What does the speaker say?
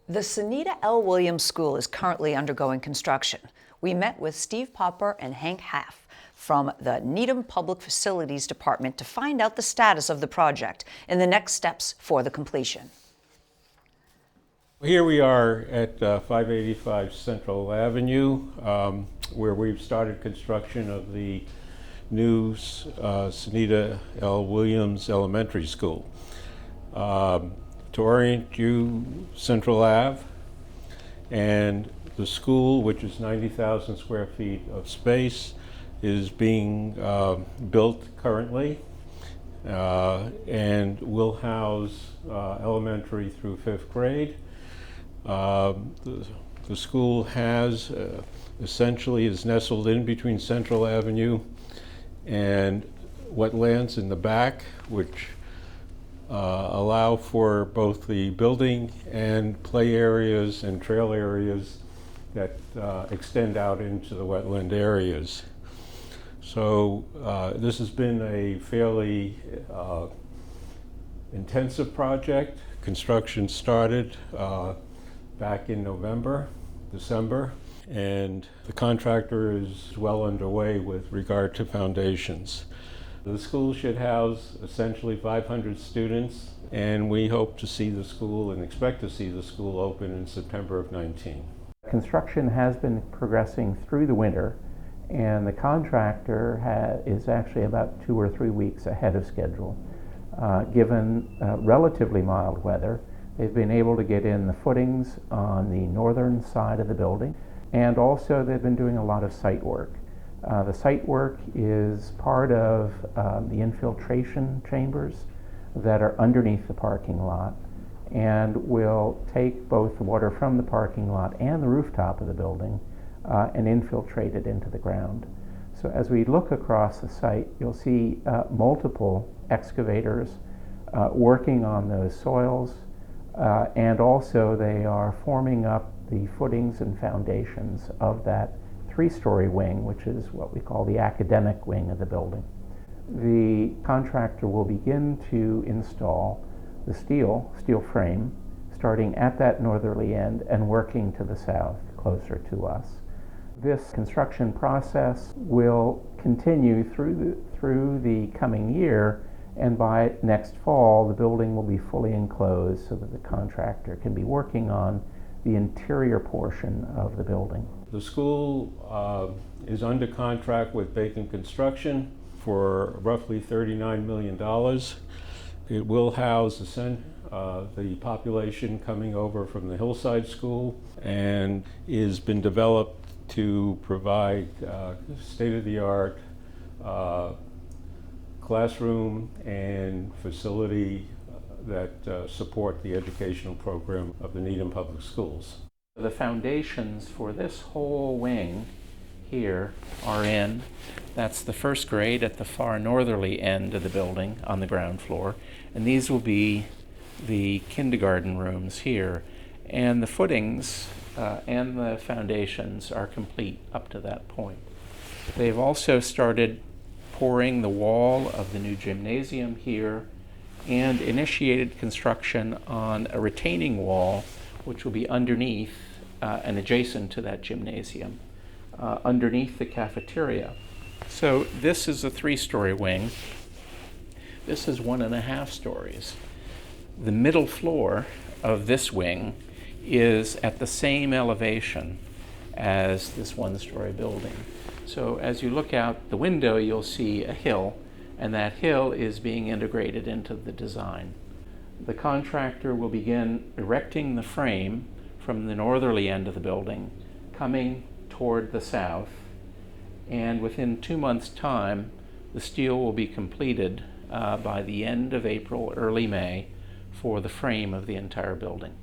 The Sunita L. School is currently undergoing construction. We met with Steve Popper and Hank Haff from the Needham Public Facilities Department to find out the status of the project and the next steps for the completion. Here we are at 585 Central Avenue, where we've started construction of the new Sunita L. Williams Elementary School. To orient you, Central Ave and the school, which is 90,000 square feet of space, is being built currently and will house elementary through 5th grade. The school has essentially is nestled in between Central Avenue and wetlands in the back, which allow for both the building and play areas and trail areas that extend out into the wetland areas. So this has been a fairly intensive project. Construction started back in December, and the contractor is well underway with regard to foundations. The school should house essentially 500 students, and we hope to see the school and expect to see the school open in September of 19. Construction has been progressing through the winter, and the contractor is actually about 2 or 3 weeks ahead of schedule. Given relatively mild weather, they've been able to get in the footings on the northern side of the building, and also they've been doing a lot of site work. The site work is part of the infiltration chambers that are underneath the parking lot and will take both the water from the parking lot and the rooftop of the building and infiltrate it into the ground. So as we look across the site, you'll see multiple excavators working on those soils, and also they are forming up the footings and foundations of that 3-story wing, which is what we call the academic wing of the building. The contractor will begin to install the steel frame starting at that northerly end and working to the south closer to us. This construction process will continue through the coming year, and by next fall the building will be fully enclosed so that the contractor can be working on the interior portion of the building. The school is under contract with Bacon Construction for roughly $39 million. It will house the population coming over from the Hillside School, and has been developed to provide state-of-the-art classroom and facility that support the educational program of the Needham Public Schools. The foundations for this whole wing here are that's the 1st grade at the far northerly end of the building on the ground floor, and these will be the kindergarten rooms here, and the footings and the foundations are complete up to that point. They've also started pouring the wall of the new gymnasium here and initiated construction on a retaining wall which will be underneath and adjacent to that gymnasium, underneath the cafeteria. So this is a 3-story wing. This is 1.5 stories. The middle floor of this wing is at the same elevation as this 1-story building. So as you look out the window, you'll see a hill, and that hill is being integrated into the design. The contractor will begin erecting the frame from the northerly end of the building, coming toward the south, and within 2 months' time, the steel will be completed by the end of April, early May, for the frame of the entire building.